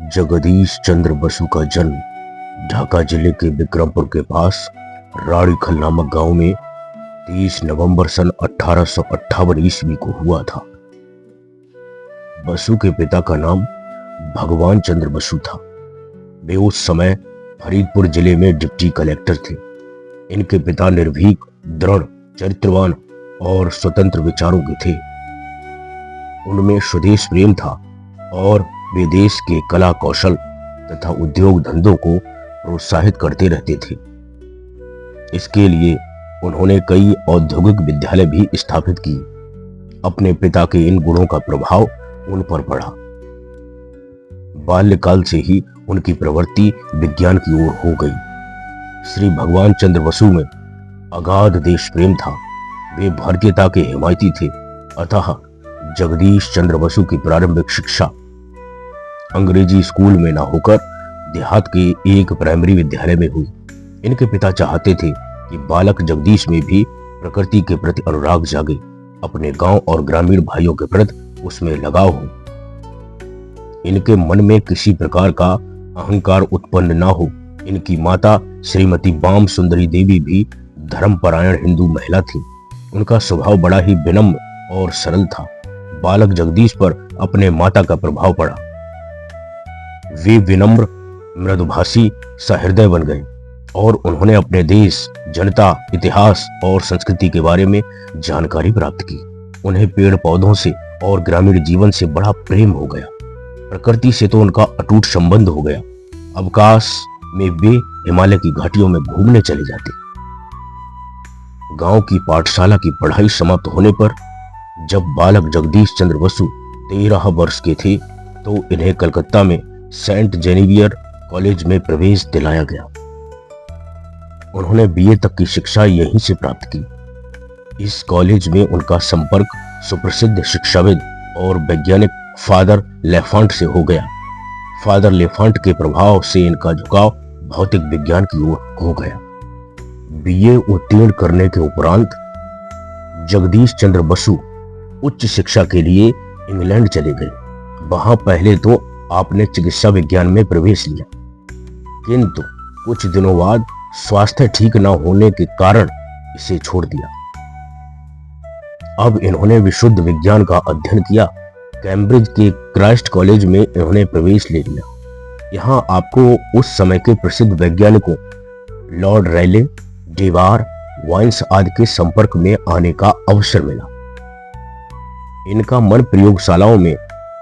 जगदीश चंद्र बसु का जन्म ढाका जिले के विक्रमपुर के पास राड़ीखल नामक गांव में 30 नवंबर सन 1858 ईस्वी को हुआ था। बसु के पिता का नाम भगवान चंद्र बसु था। वे उस समय फरीदपुर जिले में डिप्टी कलेक्टर थे। इनके पिता निर्भीक, दृढ़, चरित्रवान और स्वतंत्र विचारों के थे। उनमें स्वदेश प्रेम था और वे देश के कला कौशल तथा उद्योग धंधों को प्रोत्साहित करते रहते थे। इसके लिए उन्होंने कई औद्योगिक विद्यालय भी स्थापित किए। अपने पिता के इन गुणों का प्रभाव उन पर पड़ा। बाल्यकाल से ही उनकी प्रवृत्ति विज्ञान की ओर हो गई। श्री भगवान चंद्र बसु में अगाध देश प्रेम था। वे भारतीयता के हिमायती थे। अतः जगदीश चंद्र बसु की प्रारंभिक शिक्षा अंग्रेजी स्कूल में न होकर देहात के एक प्राइमरी विद्यालय में हुई। इनके पिता चाहते थे कि बालक जगदीश में भी प्रकृति के प्रति अनुराग जागे, अपने गांव और ग्रामीण भाइयों के प्रति उसमें लगाव हो, इनके मन में किसी प्रकार का अहंकार उत्पन्न न हो। इनकी माता श्रीमती बाम सुंदरी देवी भी धर्मपरायण हिंदू महिला थी। उनका स्वभाव बड़ा ही विनम्र और सरल था। बालक जगदीश पर अपने माता का प्रभाव पड़ा। वे विनम्र, मृदुभाषी, सहृदय बन गए और उन्होंने अपने देश, जनता, इतिहास और संस्कृति के बारे में जानकारी प्राप्त की। उन्हें पेड़ पौधों से और ग्रामीण जीवन से बड़ा प्रेम हो गया। प्रकृति से तो उनका अटूट संबंध हो गया। अवकाश में वे हिमालय की घाटियों में घूमने चले जाते। गांव की पाठशाला की पढ़ाई समाप्त होने पर जब बालक जगदीश चंद्र बसु 13 वर्ष के थे तो इन्हें कलकत्ता में सेंट जेनेवियर कॉलेज में प्रवेश दिलाया गया। उन्होंने बीए तक की शिक्षा यहीं से प्राप्त की। इस कॉलेज में उनका संपर्क सुप्रसिद्ध शिक्षाविद और वैज्ञानिक फादर लेफांट से हो गया। फादर लेफांट के प्रभाव से इनका झुकाव भौतिक विज्ञान की ओर हो गया। बीए उत्तीर्ण करने के उपरांत जगदीश चंद्र बसु उच्च शिक्षा के लिए इंग्लैंड चले गए। वहां पहले तो आपने चिकित्सा विज्ञान में प्रवेश लिया, किंतु कुछ दिनों बाद स्वास्थ्य ठीक न होने के कारण इसे छोड़ दिया। अब इन्होंने विशुद्ध विज्ञान का अध्ययन किया। कैम्ब्रिज के क्राइस्ट कॉलेज में इन्होंने प्रवेश ले लिया। यहाँ आपको उस समय के प्रसिद्ध वैज्ञानिकों लॉर्ड रायले, डेवार, वाइन्स आदि के संपर्क में आने का अवसर मिला। इनका मन प्रयोगशालाओं में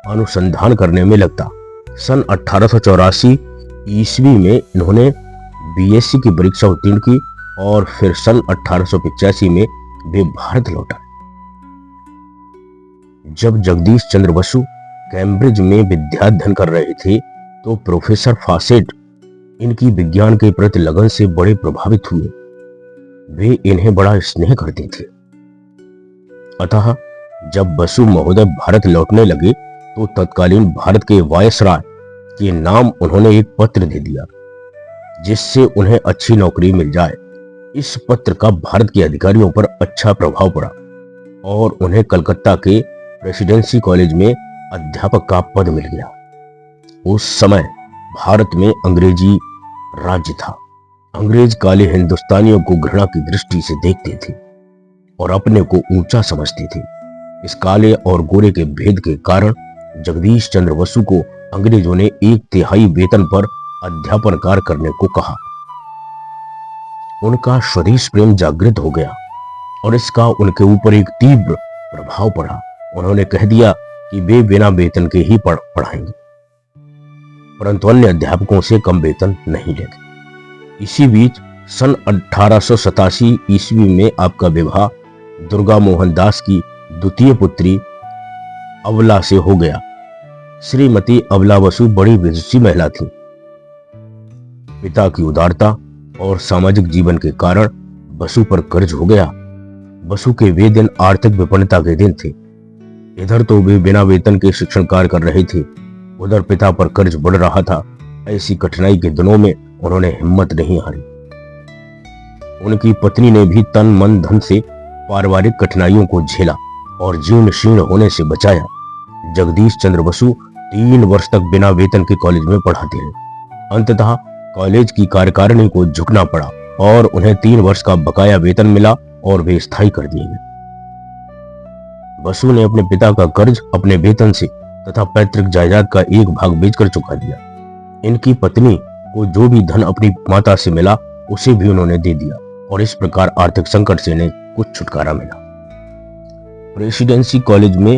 अनुसंधान करने में लगता। सन 1884 ईस्वी में इन्होंने बीएससी की परीक्षा उत्तीर्ण की और फिर सन 1885 में वे भारत लौट आए। जब जगदीश चंद्र बसु कैम्ब्रिज में विद्याध्ययन कर रहे थे तो प्रोफेसर फॉसेट इनकी विज्ञान के प्रति लगन से बड़े प्रभावित हुए। वे इन्हें बड़ा स्नेह करते थे। अतः जब बसु महोदय भारत लौटने लगे तो तत्कालीन भारत के वायसराय के नाम उन्होंने एक पत्र दे दिया जिससे उन्हें अच्छी नौकरी मिल जाए। इस पत्र का भारत के अधिकारियों पर अच्छा प्रभाव पड़ा और उन्हें कलकत्ता के प्रेसिडेंसी कॉलेज में अध्यापक का पद मिल गया। उस समय भारत में अंग्रेजी राज्य था। अंग्रेज काले हिंदुस्तानियों को घृणा की दृष्टि से देखते थे और अपने को ऊंचा समझते थे। इस काले और गोरे के भेद के कारण जगदीश चंद्र बसु को अंग्रेजों ने 1/3 वेतन पर अध्यापन कार्य करने को कहा। उनका स्वदेश प्रेम जागृत हो गया और इसका उनके ऊपर एक तीव्र प्रभाव पड़ा। उन्होंने कह दिया कि वे बिना वेतन के ही पढ़ाएंगे, परंतु अन्य अध्यापकों से कम वेतन नहीं लेंगे। इसी बीच सन 1887 ईस्वी में आपका विवाह दुर्गा मोहन दास की द्वितीय पुत्री अबला से हो गया। श्रीमती अबला बसु बड़ी विदुषी महिला थी। पिता की उदारता और सामाजिक जीवन के कारण बसु पर कर्ज हो गया। बसु के वे दिन आर्थिक विपन्नता के दिन थे। इधर तो वे बिना वेतन के शिक्षण कार्य कर रहे थे, उधर पिता पर कर्ज बढ़ रहा था। ऐसी कठिनाई के दिनों में उन्होंने हिम्मत नहीं हारी। उनकी पत्नी ने भी तन मन धन से पारिवारिक कठिनाइयों को झेला और जीर्ण शीर्ण होने से बचाया। जगदीश चंद्र बसु 3 वर्ष तक बिना वेतन के कॉलेज में पढ़ाते रहे। अंततः कॉलेज की कार्यकारिणी को झुकना पड़ा और उन्हें 3 वर्ष का बकाया वेतन मिला और वे स्थायी कर दिए गए। बसु ने अपने पिता का कर्ज अपने वेतन से तथा पैतृक जायदाद का एक भाग बेचकर चुका दिया। इनकी पत्नी को जो भी धन अपनी माता से मिला उसे भी उन्होंने दे दिया और इस प्रकार आर्थिक संकट से इन्हें कुछ छुटकारा मिला। प्रेसिडेंसी कॉलेज में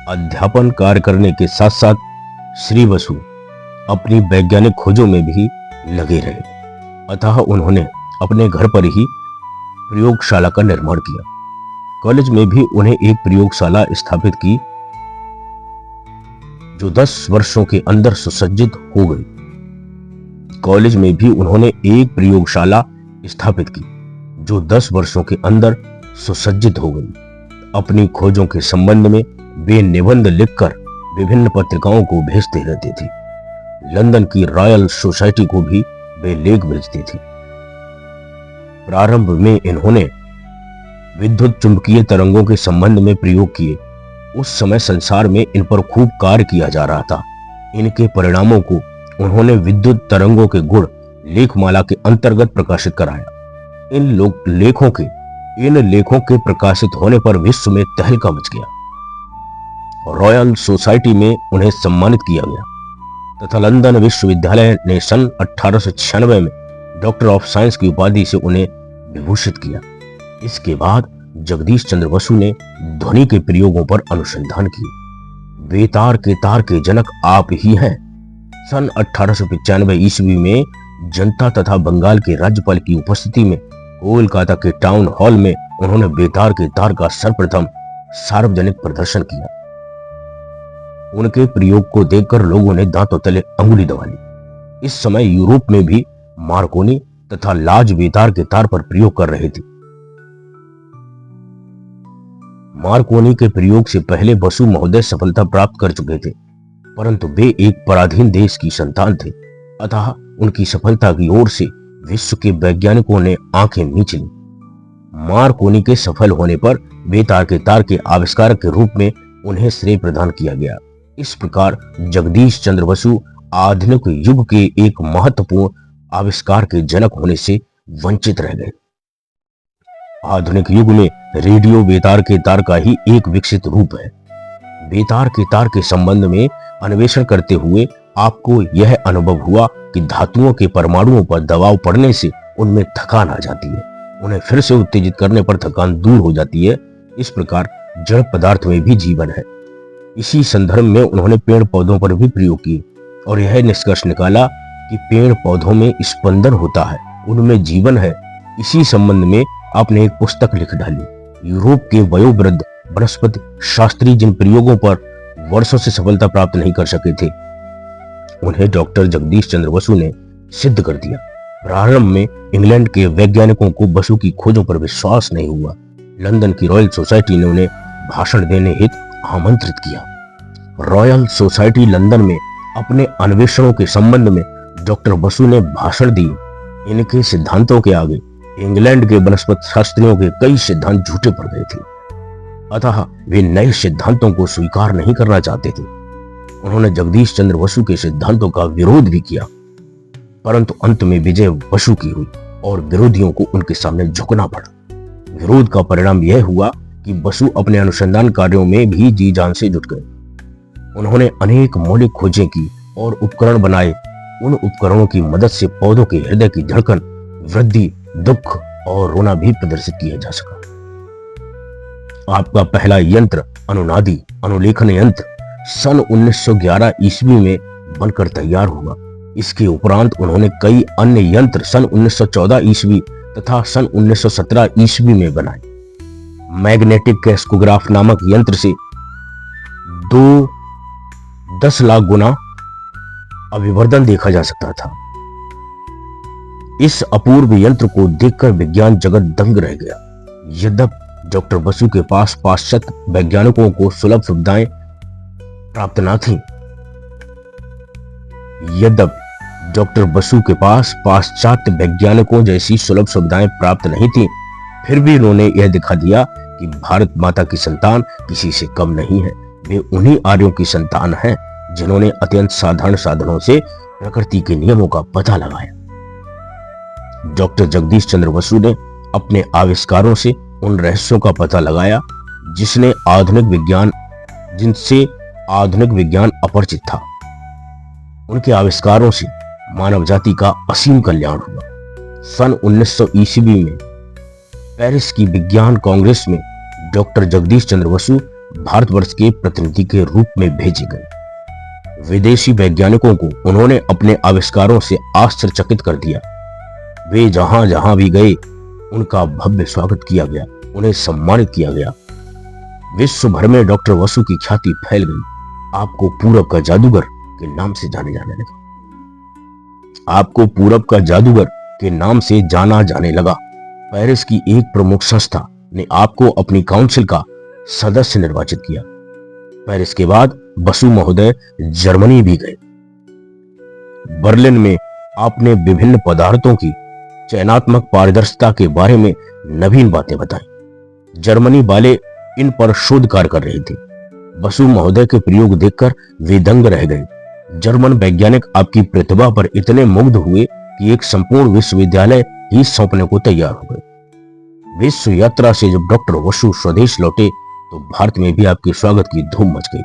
अध्यापन कार्य करने के साथ साथ श्री बसु अपनी वैज्ञानिक खोजों में भी लगे रहे। अतः उन्होंने अपने घर पर ही प्रयोगशाला का निर्माण किया। कॉलेज में भी उन्हें एक प्रयोगशाला स्थापित की जो 10 वर्षों के अंदर सुसज्जित हो गई। कॉलेज में भी उन्होंने एक प्रयोगशाला स्थापित की जो 10 वर्षों के अंदर सुसज्जित हो गई। अपनी खोजों के संबंध में वे निबंध लिखकर विभिन्न पत्रिकाओं को भेजते रहते थे। लंदन की रॉयल सोसाइटी को भी वे लेख भेजते थे। प्रारंभ में इन्होंने विद्युत चुंबकीय तरंगों के संबंध में प्रयोग किए। उस समय संसार में इन पर खूब कार्य किया जा रहा था। इनके परिणामों को उन्होंने विद्युत तरंगों के गुण लेखमाला के अंतर्गत प्रकाशित कराया। इन लेखों के प्रकाशित होने पर विश्व में तहलका मच गया। रॉयल सोसाइटी में उन्हें सम्मानित किया गया तथा लंदन विश्वविद्यालय ने सन 1896 में डॉक्टर ऑफ साइंस की उपाधि से उन्हें विभूषित किया। इसके बाद जगदीश चंद्र बसु ने ध्वनि के प्रयोगों पर अनुसंधान किए। बेतार के तार के जनक आप ही हैं। सन 1895 ईस्वी में जनता तथा बंगाल के राज्यपाल की उपस्थिति में कोलकाता के टाउन हॉल में उन्होंने बेतार के तार का सर्वप्रथम सार्वजनिक प्रदर्शन किया। उनके प्रयोग को देखकर लोगों ने दांतों तले अंगुली दबा ली। इस समय यूरोप में भी मार्कोनी तथा लाज बेतार के तार पर प्रयोग कर रहे थे। मार्कोनी के प्रयोग से पहले बसु महोदय सफलता प्राप्त कर चुके थे, परंतु वे एक पराधीन देश की संतान थे। अतः उनकी सफलता की ओर से विश्व के वैज्ञानिकों ने आंखें मीच ली। मार्कोनी के सफल होने पर बेतार के तार के आविष्कारक के रूप में उन्हें श्रेय प्रदान किया गया। इस प्रकार जगदीश चंद्र बसु आधुनिक युग के एक महत्वपूर्ण आविष्कार के जनक होने से वंचित रह गए। आधुनिक युग में रेडियो बेतार के तार का ही एक विकसित रूप है। बेतार के तार के संबंध में अन्वेषण करते हुए आपको यह अनुभव हुआ कि धातुओं के परमाणुओं पर दबाव पड़ने से उनमें थकान आ जाती है, उन्हें फिर से उत्तेजित करने पर थकान दूर हो जाती है। इस प्रकार जड़ पदार्थ में भी जीवन है। इसी संदर्भ में उन्होंने पेड़ पौधों पर भी प्रयोग किए और यह निष्कर्ष निकाला कि पेड़ पौधों में स्पंदन होता है, उनमें जीवन है। इसी संबंध में आपने एक पुस्तक लिख डाली। यूरोप के वयोवृद्ध वनस्पति शास्त्री जिन प्रयोगों पर वर्षों से सफलता प्राप्त नहीं कर सके थे, उन्हें डॉक्टर जगदीश चंद्र बसु ने सिद्ध कर दिया। प्रारंभ में इंग्लैंड के वैज्ञानिकों को बसु की खोजों पर विश्वास नहीं हुआ। लंदन की रॉयल सोसाइटी ने उन्हें भाषण देने हेतु आमंत्रित किया। रॉयल सोसाइटी लंदन में अपने अन्वेषणों के संबंध में डॉक्टर बसु ने भाषण दिए। इनके सिद्धांतों के आगे इंग्लैंड के वनस्पति शास्त्रियों के कई सिद्धांत झूठे पड़ गए थे। अतः वे नए सिद्धांतों को स्वीकार नहीं करना चाहते थे। उन्होंने जगदीश चंद्र बसु के सिद्धांतों का विरोध भी किया, परंतु अंत में विजय बसु की हुई और विरोधियों को उनके सामने झुकना पड़ा। विरोध का परिणाम यह हुआ कि बसु अपने अनुसंधान कार्यों में भी जी जान से जुट गए। उन्होंने अनेक मौलिक खोजें की और उपकरण बनाए। उन उपकरणों की मदद से पौधों के हृदय की धड़कन, वृद्धि, दुख और रोना भी प्रदर्शित किया जा सका। आपका पहला यंत्र अनुनादी अनुलेखन यंत्र सन 1911 ईस्वी में बनकर तैयार हुआ। इसके उपरांत उन्होंने कई अन्य यंत्र सन 1914 ईस्वी तथा सन 1917 ईस्वी में बनाए। मैग्नेटिक कैस्कोग्राफ नामक यंत्र से 10 लाख गुना अभिवर्धन देखा जा सकता था। इस अपूर्व यंत्र को देखकर विज्ञान जगत दंग रह गया। यद्यपि डॉक्टर बसु के पास पाश्चात्य वैज्ञानिकों को सुलभ सुविधाएं प्राप्त न थीं, यद्यपि डॉक्टर बसु के पास पाश्चात्य वैज्ञानिकों जैसी सुलभ सुविधाएं प्राप्त नहीं थीं, फिर भी उन्होंने यह दिखा दिया कि भारत माता की संतान किसी से कम नहीं है। वे उन्हीं आर्यों की संतान हैं जिन्होंने अत्यंत साधारण साधनों से प्रकृति के नियमों का पता लगाया। डॉक्टर जगदीश चंद्र बसु ने अपने आविष्कारों से उन रहस्यों का पता लगाया जिनसे आधुनिक विज्ञान अपरिचित था। उनके आविष्कारों से मानव जाति का असीम कल्याण हुआ। सन 1900 ईस्वी में पेरिस की विज्ञान कांग्रेस में डॉक्टर जगदीश चंद्र बसु भारतवर्ष के प्रतिनिधि के रूप में भेजे गए। विदेशी वैज्ञानिकों को उन्होंने अपने आविष्कारों से आश्चर्यचकित कर दिया। वे जहां जहां भी गए उनका भव्य स्वागत किया गया, उन्हें सम्मानित किया गया। विश्व भर में डॉक्टर बसु की ख्याति फैल गई। आपको पूरब का जादूगर के नाम से जाने जाने लगा। आपको पूरब का जादूगर के नाम से जाना जाने लगा। पेरिस की एक प्रमुख संस्था ने आपको अपनी काउंसिल का सदस्य निर्वाचित किया। पेरिस के बाद बसु महोदय जर्मनी भी गए। बर्लिन में आपने विभिन्न पदार्थों की चयनात्मक पारदर्शिता के बारे में नवीन बातें बताई। जर्मनी वाले इन पर शोध कार्य कर रहे थे। बसु महोदय के प्रयोग देखकर वे दंग रह गए। जर्मन वैज्ञानिक आपकी प्रतिभा पर इतने मुग्ध हुए कि एक संपूर्ण विश्वविद्यालय ही सौंपने को तैयार हो गए। विश्व यात्रा से जब डॉक्टर बसु स्वदेश लौटे तो भारत में भी आपके स्वागत की धूम मच गई।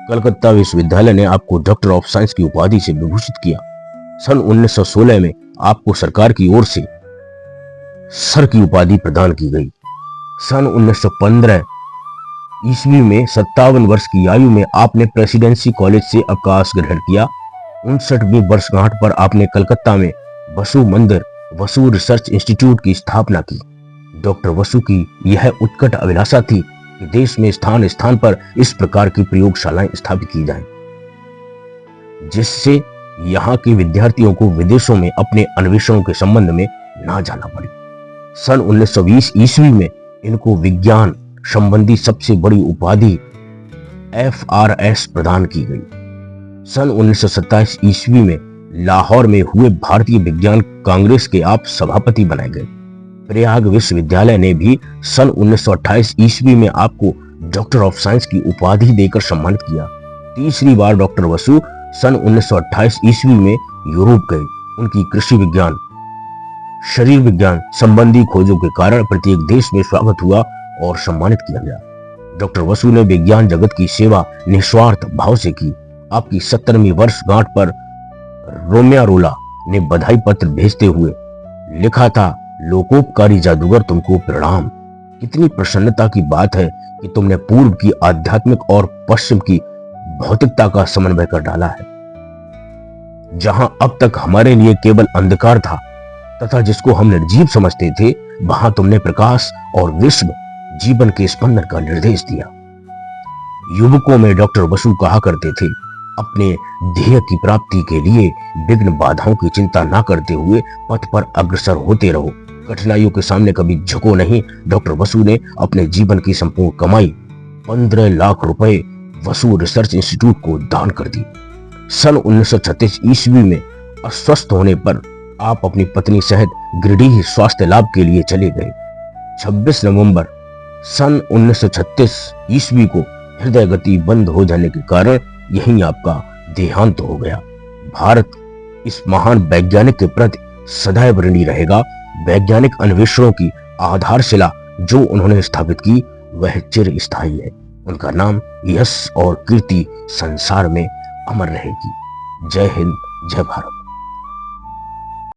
कलकत्ता विश्वविद्यालय ने आपको डॉक्टर ऑफ साइंस की उपाधि से विभूषित किया। सन 1916 में आपको सरकार की ओर से सर की उपाधि प्रदान की गई। सन 1915 ईस्वी में 57 वर्ष की आयु में आपने प्रेसिडेंसी कॉलेज से अवकाश ग्रहण किया। 59वीं वर्षगांठ पर आपने कलकत्ता में बसु मंदिर, बसु रिसर्च इंस्टीट्यूट की स्थापना की। डॉक्टर बसु की यह उत्कट अभिलाषा थी कि देश में स्थान स्थान पर इस प्रकार की प्रयोगशालाएं स्थापित की जाएं, जिससे यहाँ के विद्यार्थियों को विदेशों में अपने अन्वेषणों के संबंध में ना जाना पड़े। सन 1920 ईस्वी में इनको विज्ञान संबंधी सबसे बड़ी उपाधि FRS प्रदान की गई। सन 1927 ईस्वी में लाहौर में हुए भारतीय विज्ञान कांग्रेस के आप सभापति बनाए गए। प्रयाग विश्वविद्यालय ने भी सन 1928 ईस्वी में आपको डॉक्टर ऑफ साइंस की उपाधि देकर सम्मानित किया। तीसरी बार डॉक्टर बसु सन 1928 ईस्वी में यूरोप गए। उनकी कृषि विज्ञान, शरीर विज्ञान संबंधी खोजों के कारण प्रत्येक देश में स्वागत हुआ और सम्मानित किया गया। डॉक्टर बसु ने विज्ञान जगत की सेवा निस्वार्थ भाव से की। आपकी 70वीं वर्षगांठ पर रोम्यारोला ने बधाई पत्र भेजते हुए लिखा था, लोकोपकारी जादूगर तुमको प्रणाम। कितनी प्रसन्नता की बात है कि तुमने पूर्व की आध्यात्मिक और पश्चिम की भौतिकता का समन्वय कर डाला है। जहां अब तक हमारे लिए केवल अंधकार था तथा जिसको हम निर्जीव समझते थे, वहां तुमने प्रकाश और विश्व जीवन के स्पंदन का निर्देश दिया। युवकों में डॉक्टर बसु कहा करते थे, अपने ध्येय की प्राप्ति के लिए विघ्न बाधाओं की चिंता ना करते हुए पथ पर अग्रसर होते रहो, कठिनाइयों के सामने कभी झुको नहीं। डॉक्टर बसु ने अपने जीवन की संपूर्ण कमाई 15 लाख रुपए बसु रिसर्च इंस्टीट्यूट को दान कर दी। सन 1936 ईस्वी में अस्वस्थ होने पर आप अपनी पत्नी सहित गिरिडीह स्वास्थ्य लाभ के लिए चले गए। 26 नवंबर सन 1936 ईस्वी को हृदय गति बंद हो जाने के कारण यहीं आपका देहांत हो गया। भारत इस महान वैज्ञानिक के प्रति सदैव ऋणी रहेगा। वैज्ञानिक अन्वेषणों की आधारशिला जो उन्होंने स्थापित की वह चिरस्थायी है। उनका नाम, यश और कीर्ति संसार में अमर रहेगी। जय हिंद, जय भारत।